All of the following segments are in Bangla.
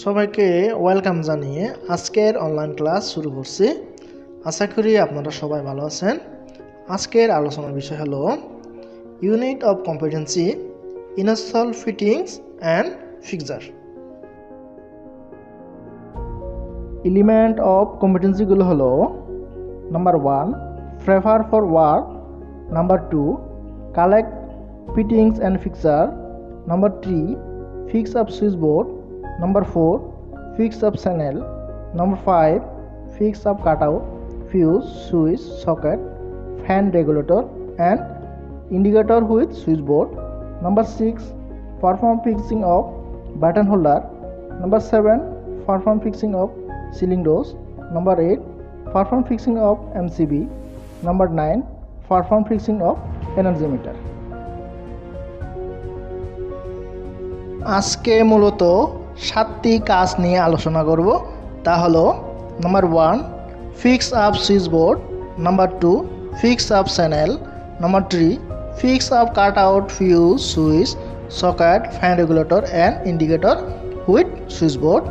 সবাইকে ওয়েলকাম জানিয়ে আজকের অনলাইন ক্লাস শুরু করছি। আশা করি আপনারা সবাই ভালো আছেন। আজকের আলোচনার বিষয় হলো unit of competency, install fittings and fixture. Element of কম্পিটেন্সিগুলো হলো number 1 prepare for work, number 2 collect fittings and fixture, number 3 fix up switch board, number 4 fix up channel, number 5 fix up cutout, fuse, switch, socket, fan regulator and indicator with switchboard, number 6 perform fixing of button holder, number 7 perform fixing of ceiling doors, number 8 perform fixing of MCB, number 9 perform fixing of energy meter. আজকে মূলত 7টি কাজ নিয়ে আলোচনা করব। তা হলো number 1 fix up switch board, number 2 fix up channel, number 3 fix up cut out, fuse, switch, socket, fan regulator and indicator with switch board,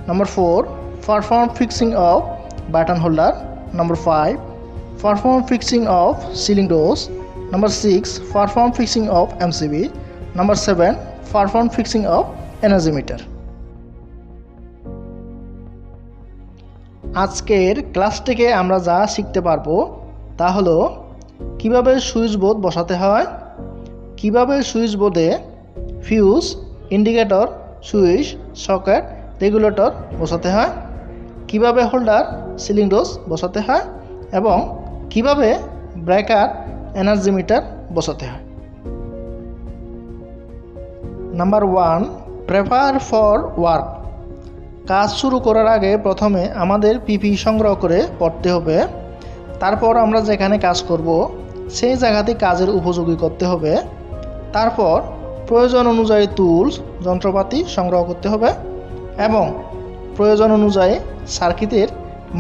number 4 perform fixing of button holder, number 5 perform fixing of ceiling doors, number 6 perform fixing of MCB, number 7 perform fixing of energy meter. আজকের ক্লাস থেকে আমরা যা শিখতে পারবো তা হলো কিভাবে সুইচ বোর্ড বসাতে হয়, কিভাবে সুইচ বোর্ডে fuse, indicator, switch, socket, regulator বসাতে হয়, কিভাবে হোল্ডার, সিলিং ডোজ বসাতে হয় এবং কিভাবে ব্রেকার, এনার্জি মিটার বসাতে হয়। Number 1 প্রেপার for work. কাজ শুরু করার আগে প্রথমে আমাদের পিপি সংগ্রহ করে পড়তে হবে। তারপর আমরা যেখানে কাজ করব সেই জায়গাতে কাজের উপযোগী করতে হবে। তারপর প্রয়োজন অনুযায়ী টুলস, যন্ত্রপাতি সংগ্রহ করতে হবে এবং প্রয়োজন অনুযায়ী সার্কিটের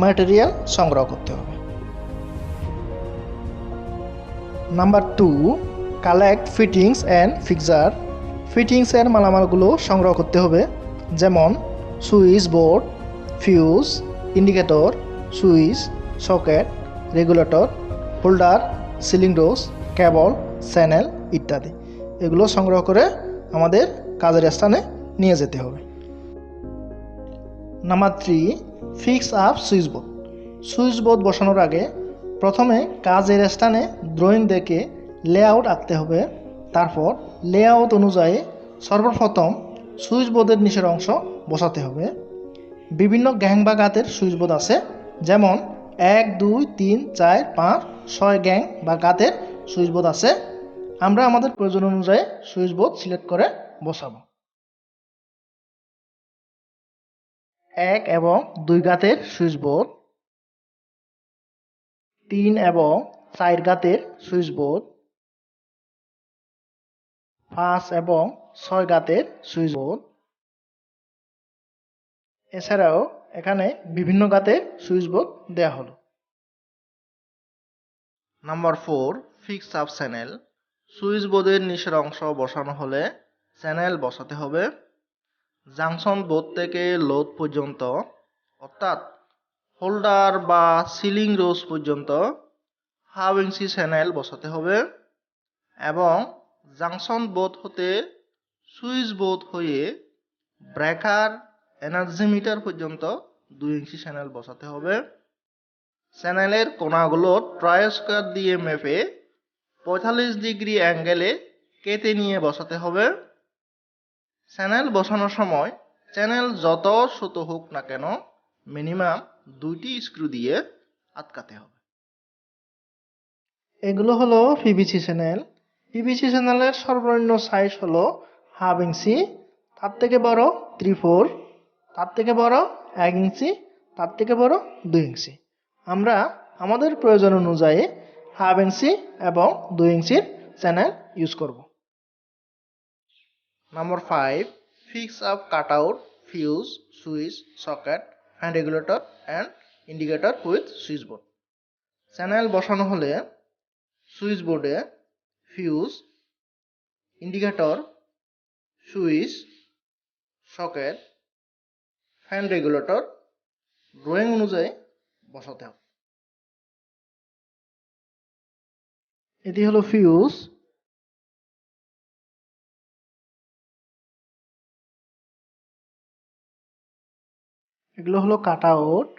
ম্যাটেরিয়াল সংগ্রহ করতে হবে। Number 2 collect fittings and fixture. ফিটিংসের মালামালগুলো সংগ্রহ করতে হবে, যেমন switch board, fuse, indicator, switch, socket, regulator, holder, ceiling ডোজ, কেবল, চ্যানেল ইত্যাদি। এগুলো সংগ্রহ করে আমাদের কাজের স্থানে নিয়ে যেতে হবে। Number 3 fix up switch board. Switch board বসানোর আগে প্রথমে কাজের স্থানে ড্রয়িং দেখে লেআউট আঁকতে হবে। তারপর লেআউট অনুযায়ী সর্বপ্রথম সুইচ বোর্ডের নিচের অংশ বসাতে হবে। বিভিন্ন গ্যাং বা গাতের সুইচ বোর্ড আছে, যেমন 1, 2, 3, 4, 5, 6 গ্যাং বা গাতের সুইচ বোর্ড আছে। আমরা আমাদের প্রয়োজন অনুযায়ী সুইচ বোর্ড সিলেক্ট করে বসাবো। 1 এবং 2 গাতের সুইচ বোর্ড, 3 এবং 4 গাতের সুইচ বোর্ড, 5 এবং 6 গাতের সুইচ বোর্ড। এছাড়াও এখানে বিভিন্ন গাতের সুইচ বোর্ড দেওয়া হলো। Number 4 fix up channel. Switch বোর্ডের নিচের অংশ বসানো হলে চ্যানেল বসাতে হবে। জাংশন বোর্ড থেকে লোড পর্যন্ত, অর্থাৎ হোল্ডার বা সিলিং রোজ পর্যন্ত হাফ ইঞ্চি চ্যানেল বসাতে হবে এবং জাংশন বোর্ড হতে সুইচ বোর্ড হয়ে ব্রেকার, এনার্জি মিটার পর্যন্ত 2 ইঞ্চি চ্যানেল বসাতে হবে। চ্যানেলের কোণাগুলো ট্রাই স্কয়ার দিয়ে মেপে 45 ডিগ্রি অ্যাঙ্গেলে কেটে নিয়ে বসাতে হবে। চ্যানেল বসানোর সময় চ্যানেল যত ছোট হোক না কেন মিনিমাম 2টি স্ক্রু দিয়ে আটকাতে হবে। এগুলো হলো পিভিসি চ্যানেল। পিভিসি চ্যানেলের সর্বনিম্ন সাইজ হলো হাফ ইঞ্চি, তার থেকে বড় 3/4, তার থেকে বড় 1 ইঞ্চি, তার থেকে বড় 2 ইঞ্চি। আমরা আমাদের প্রয়োজন অনুযায়ী হাফ ইঞ্চি এবং 2 ইঞ্চির চ্যানেল ইউজ করব। Number 5 fix up cut out, fuse, switch, socket, fan regulator and indicator with switch board. Channel বসানো হলে সুইচ বোর্ডে fuse, indicator, switch, socket, fan regulator drawing অনুযায়ী বসাতে হবে। এটি হলো ফিউজ, এগুলো হলো কাট আউট,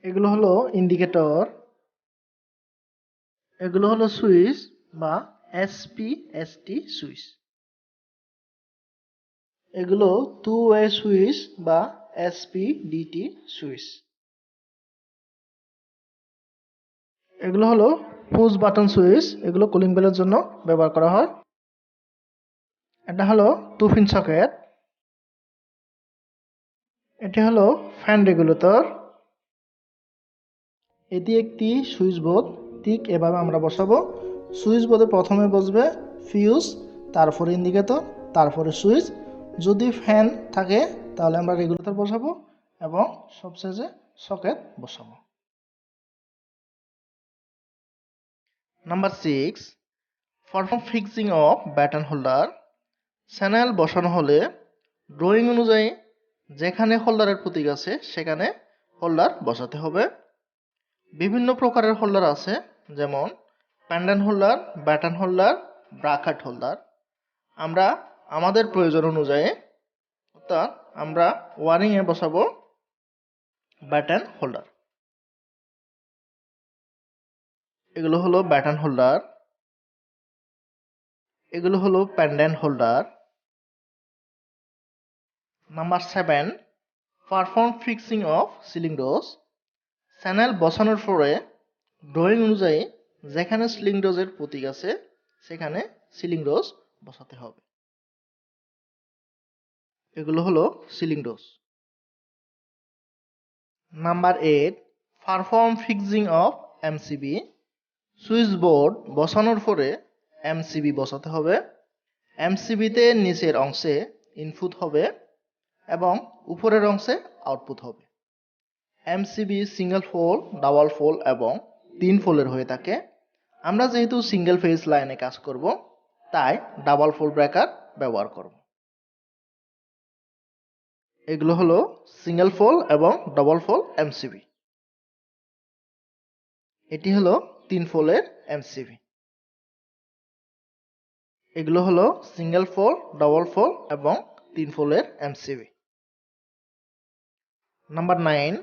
এগুলো হলো ইন্ডিকেটর, এগুলো হলো সুইচ বা এসপিএসটি সুইচ, এগুলো টু ওয়ে সুইচ বা এসপিডিটি সুইচ, এগুলো হলো পুশ বাটন সুইচ, এগুলো কুলিং বেলের জন্য ব্যবহার করা হয়। এটা হলো 2 পিন সকেট, এটি হলো ফ্যান রেগুলেটর, এটি একটি সুইচ বোর্ড, ঠিক এভাবে আমরা বসাবো। সুইচ বোর্ডে প্রথমে বসবে ফিউজ, তারপরে ইন্ডিকেটর, তারপরে সুইচ। যদি ফ্যান থাকে তাহলে আমরা রেগুলেটর বসাবো এবং সবশেষে সকেট বসাবো। Number 6, perform fixing of baton holder. Channel বসানো হলে ড্রয়িং অনুযায়ী যেখানে হোল্ডারের প্রতীক আছে সেখানে হোল্ডার বসাতে হবে। বিভিন্ন প্রকারের হোল্ডার আছে, যেমন pendant holder, baton holder, bracket holder. আমরা আমাদের প্রয়োজন অনুযায়ী, অর্থাৎ আমরা ওয়ারিংয়ে বসাবো ব্যাটন হোল্ডার। এগুলো হলো ব্যাটন হোল্ডার, এগুলো হলো pendant holder. Number 7, perform fixing of ceiling dose. Channel বসানোর পরে ড্রয়িং অনুযায়ী যেখানে সিলিং ডোজের প্রতীক আছে সেখানে সিলিং ডোজ বসাতে হবে। এগুলো হলো ceiling dose. Number 8, perform fixing of MCB. Switch board বসানোর পরে এমসিবি বসাতে হবে। এমসিবিতে নিচের অংশে ইনপুট হবে এবং উপরের অংশে আউটপুট হবে। MCB single pole, double pole এবং 3 পোলের হয়ে থাকে। আমরা যেহেতু সিঙ্গেল ফেজ লাইনে কাজ করব, তাই ডাবল পোল ব্রেকার ব্যবহার করব। এগুলো হলো সিঙ্গেল পোল এবং ডাবল পোল এমসিবি। এটি হলো 3 পোলের এমসিবি। এগুলো হলো সিঙ্গেল পোল, ডাবল পোল এবং 3 পোলের MCB. Number 9,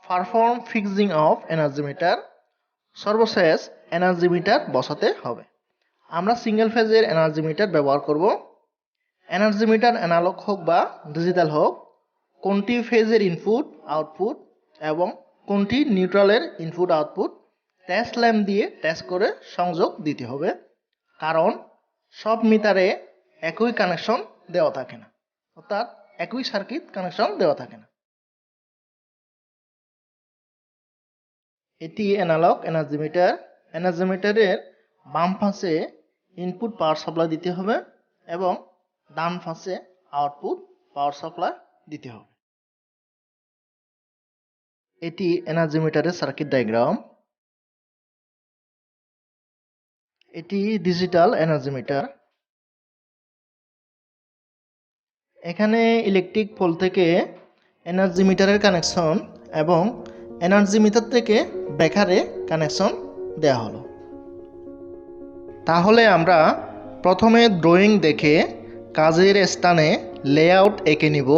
perform fixing of energy meter. সর্বশেষ এনার্জি মিটার বসাতে হবে। আমরা সিঙ্গেল ফেজের এনার্জি মিটার ব্যবহার করব। এনার্জি মিটার অ্যানালগ হোক বা ডিজিটাল হোক, কোনটি ফেজের ইনপুট আউটপুট এবং কোনটি নিউট্রালের ইনপুট আউটপুট টেস্ট ল্যাম্প দিয়ে টেস্ট করে সংযোগ দিতে হবে, কারণ সব মিটারে একই কানেকশন দেওয়া থাকে না, অর্থাৎ একই সার্কিট কানেকশন দেওয়া থাকে না। এটি অ্যানালগ এনার্জি মিটার। এনার্জি মিটারের বাম পাশে ইনপুট পাওয়ার সাপ্লাই দিতে হবে এবং ডান পাশে আউটপুট পাওয়ার সাপ্লাই দিতে হবে। এটি এনার্জি মিটারের সার্কিট ডায়াগ্রাম। এটি ডিজিটাল এনার্জি মিটার। এখানে ইলেকট্রিক পোল থেকে এনার্জি মিটারের কানেকশন এবং এনার্জি মিটার থেকে ব্রেকারে কানেকশন দেওয়া হলো। তাহলে আমরা প্রথমে ড্রয়িং দেখে কাজের স্থানে লেআউট এঁকে নিব।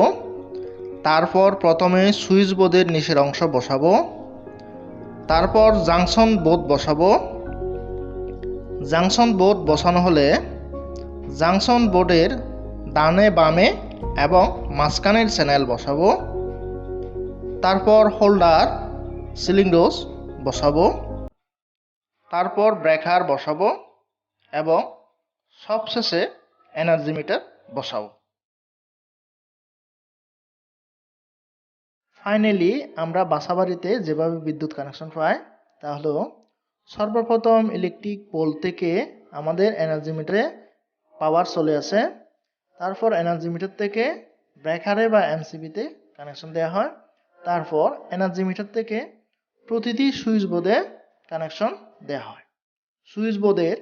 তারপর প্রথমে সুইচ বোর্ডের নিচের অংশ বসাবো, তারপর জাংশন বোর্ড বসাবো। জাংশন বোর্ড বসানো হলে জাংশন বোর্ডের ডানে বামে এবং মাঝখানের চ্যানেল বসাবো। তারপর হোল্ডার, সিলিং ডোজ বসাবো, তারপর ব্রেকার বসাবো এবং সবশেষে এনার্জি মিটার বসাবো। ফাইনালি আমরা বাসাবাড়িতে যেভাবে বিদ্যুৎ কানেকশন পাই তা হলো, সর্বপ্রথম ইলেকট্রিক পোল থেকে আমাদের এনার্জি মিটারে পাওয়ার চলে আসে, তারপর এনার্জি মিটার থেকে ব্রেকারে বা এমসিবিতে কানেকশন দেওয়া হয়, তারপর এনার্জি মিটার থেকে প্রতিটি সুইচ বোর্ডে কানেকশন দেওয়া হয়। সুইচ বোর্ডের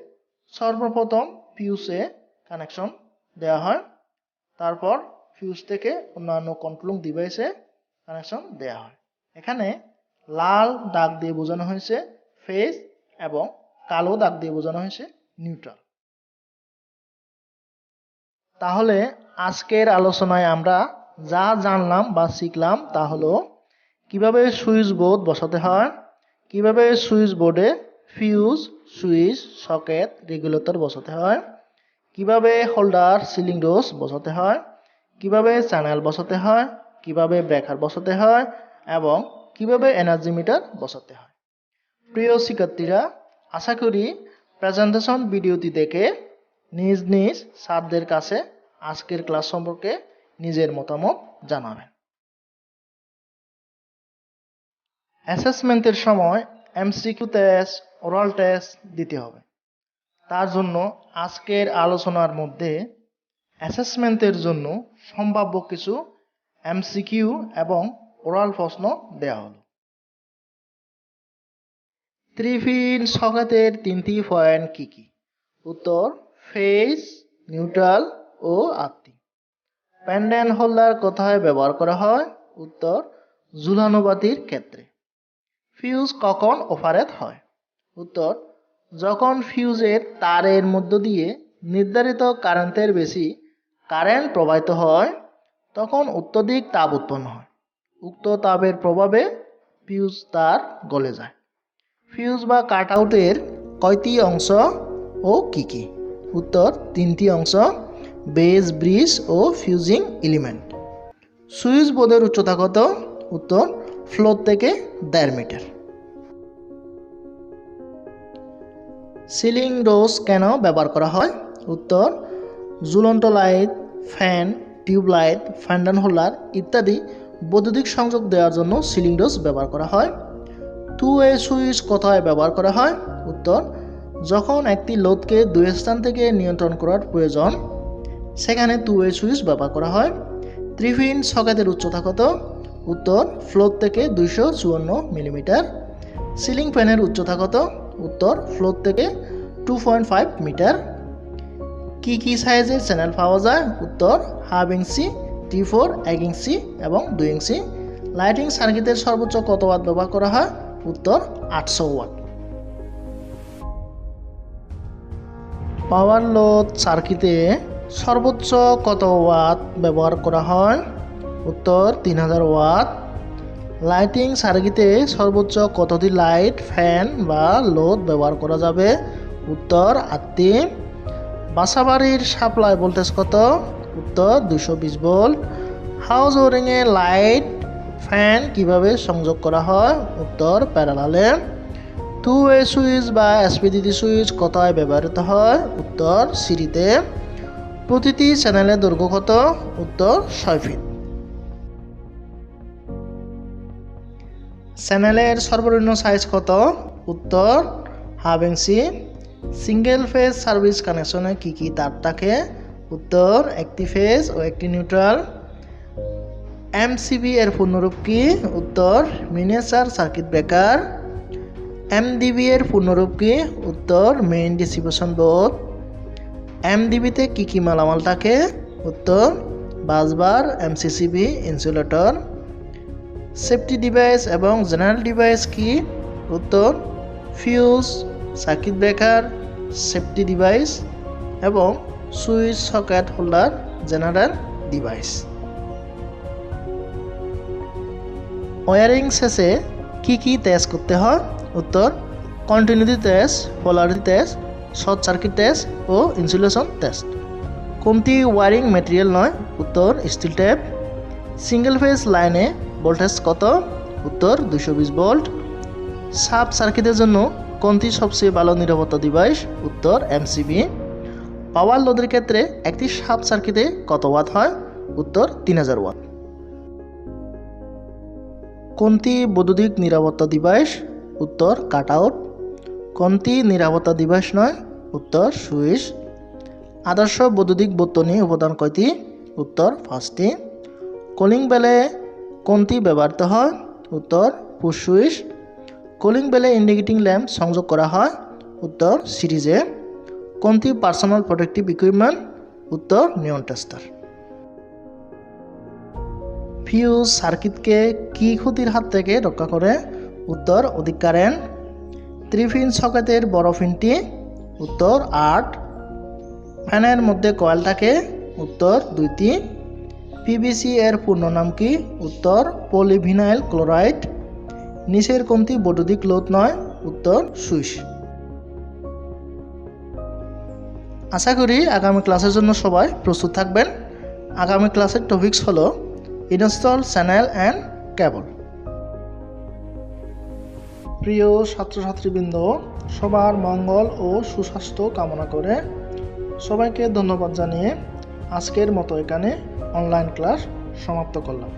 সর্বপ্রথম ফিউজে কানেকশন দেওয়া হয়। তারপর ফিউজ থেকে অন্যান্য কন্ট্রোলিং ডিভাইসে কানেকশন দেওয়া হয়। এখানে লাল দাগ দিয়ে বোঝানো হয়েছে ফেজ এবং কালো দাগ দিয়ে বোঝানো হয়েছে নিউট্রাল। তাহলে আজকের আলোচনায় আমরা যা জানলাম বা শিখলাম তা হলো কিভাবে সুইচ বোর্ড বসাতে হয়, কিভাবে সুইচ বোর্ডে ফিউজ, সুইচ, সকেট, রেগুলেটর বসাতে হয়, কিভাবে হোল্ডার, সিলিং রোজ বসাতে হয়, কিভাবে চ্যানেল বসাতে হয়, কিভাবে ব্রেকার বসাতে হয় এবং কিভাবে এনার্জি মিটার বসাতে হয়। প্রিয় শিক্ষার্থীরা, আশা করি প্রেজেন্টেশন ভিডিওটি দেখে নিজ নিজ স্যারদের কাছে আজকের ক্লাস সম্পর্কে নিজের মতামত জানাবেন। অ্যাসেসমেন্টের সময় এমসিকিউ টেস্ট, ওরাল টেস্ট দিতে হবে। তার জন্য আজকের আলোচনার মধ্যে অ্যাসেসমেন্টের জন্য সম্ভাব্য কিছু এমসিকিউ এবং ওরাল প্রশ্ন দেওয়া হলো। 3-পিন সকেটের 3টি পয়েন্ট কি কি? উত্তর ফেজ, নিউট্রাল ও আর্থিং। পেন্ডেন্ট হোল্ডার কোথায় ব্যবহার করা হয়? উত্তর ঝুলানো বাতির ক্ষেত্রে। ফিউজ কখন অপারেট হয়? উত্তর যখন ফিউজের তারের মধ্য দিয়ে নির্ধারিত কারেন্টের বেশি কারেন্ট প্রবাহিত হয় তখন অত্যধিক তাপ উৎপন্ন হয়। উক্ত তাপের প্রভাবে ফিউজ তার গলে যায়। ফিউজ বা কাট আউটের কয়টি অংশ ও কি কি? উত্তর 3টি অংশ, বেস, ব্রিজ ও ফিউজিং এলিমেন্ট। সুইচ বোর্ডের উচ্চতা কত? উত্তর ফ্লোর থেকে 1.5 মিটার। সিলিং রোজ কেন ব্যবহার করা হয়? উত্তর ঝুলন্ত light, fan, tube light, pendant holder ইত্যাদি বৈদ্যুতিক সংযোগ দেওয়ার জন্য সিলিং রোজ ব্যবহার করা হয়। 2-ওয়ে সুইচ কোথায় ব্যবহার করা হয়? উত্তর যখন একটি লোডকে 2 স্থান থেকে নিয়ন্ত্রণ করার প্রয়োজন সেখানে 2-ওয়ে সুইচ ব্যবহার করা হয়। 3-পিন সকেটের উচ্চতা কত? উত্তর ফ্লোর থেকে 254 মিলিমিটার। সিলিং ফ্যানের উচ্চতা কত? উত্তর ফ্লোর থেকে 2.5 মিটার। কি কি সাইজের চ্যানেল পাওয়া যায়? উত্তর 1/2 ইঞ্চি, 3/4, 1 ইঞ্চি এবং 2 ইঞ্চি। লাইটিং সার্কিটের সর্বোচ্চ কত ওয়াট ব্যবহার করা হয়? উত্তর 800 ওয়াট। পাওয়ার লোড সার্কিটে সর্বোচ্চ কত ওয়াট ব্যবহার করা হয়? উত্তর 3000 ওয়াট। লাইটিং সার্কিটে সর্বোচ্চ কতটি লাইট, ফ্যান বা লোড ব্যবহার করা যাবে? উত্তর 8টি। বাসাবাড়ির সাপ্লাই ভোল্টেজ কত? উত্তর 220 ভোল্ট। হাউস ওয়ারিংয়ে লাইট, ফ্যান কিভাবে সংযোগ করা হয়? উত্তর প্যারালালে। 2-ওয়ে সুইচ বা এসপিডিটি সুইচ কোথায় ব্যবহৃত হয়? উত্তর সিঁড়িতে। প্রতিটি চ্যানেলের দৈর্ঘ্য কত? উত্তর 6 ফিট। চ্যানেলের সর্বনিম্ন সাইজ কত? উত্তর 1/2 ইঞ্চি। সিঙ্গেল ফেজ সার্ভিস কানেকশনে কি কি তার থাকে? উত্তর একটি ফেজ ও একটি নিউট্রাল। এমসিবি এর পূর্ণরূপ কি? উত্তর মিনিয়েচার সার্কিট ব্রেকার। এমডিবি এর পূর্ণরূপ কি? উত্তর মেইন ডিস্ট্রিবিউশন বোর্ড। এমডিবিতে কি কি মালামাল থাকে? উত্তর busbar, MCCB, insulator. Safety device এবং জেনারেল ডিভাইস কি? উত্তর fuse, circuit breaker, safety device এবং switch, socket, holder, general device. Wiring শেষে কি কি টেস্ট করতে হয়? উত্তর continuity test, polarity test, short circuit test ও ইনসুলেশন টেস্ট। কোনটি ওয়ারিং ম্যাটেরিয়াল নয়? উত্তর স্টিল টেপ। সিঙ্গেল ফেজ লাইনে ভোল্টেজ কত? উত্তর 220 ভোল্ট। সাব সার্কিটের জন্য কোনটি সবচেয়ে ভালো নিরাপত্তা ডিভাইস? উত্তর এমসিবি। পাওয়ার লোডের ক্ষেত্রে একটি সাব সার্কিটে কত ওয়াট হয়? উত্তর 3000 ওয়াট। কোনটি বৈদ্যুতিক নিরাপত্তা ডিভাইস? উত্তর কাট আউট। কোনটি নিরাপত্তা ডিভাইস নয়? উত্তর সুইচ। আদর্শ বৈদ্যুতিক বর্তনী উপাদান কয়টি? উত্তর 5টি। কুলিং বেলে কোনটি ব্যবহৃত হয়? উত্তর পুশ সুইচ। কুলিং বেলে ইন্ডিকেটিং ল্যাম্প সংযোগ করা হয়? উত্তর সিরিজে। কোনটি পার্সোনাল প্রোটেক্টিভ ইকুইপমেন্ট? উত্তর নিয়ন টেস্টার। ফিউজ সার্কিটকে কি ক্ষতির হাত থেকে রক্ষা করে? উত্তর অধিক কারেন্ট। 3-পিন সকেটের বড় পিনটি? উত্তর 8। ফ্যানের মধ্যে কয়েল থাকে? উত্তর 2টি। পিভিসি এর পূর্ণ নাম কি? উত্তর পলিভিনাইল ক্লোরাইড। নিচের কোনটি বৈদ্যুতিক লোড নয়? উত্তর সুইচ। আশা করি আগামী ক্লাসের জন্য সবাই প্রস্তুত থাকবেন। আগামী ক্লাসের টপিকস হলো ইনস্টল চ্যানেল অ্যান্ড কেবল। প্রিয় ছাত্রছাত্রীবৃন্দ, সবার মঙ্গল ও সুস্বাস্থ্য কামনা করে সবাইকে ধন্যবাদ জানিয়ে আজকের মতো এখানে অনলাইন ক্লাস সমাপ্ত করলাম।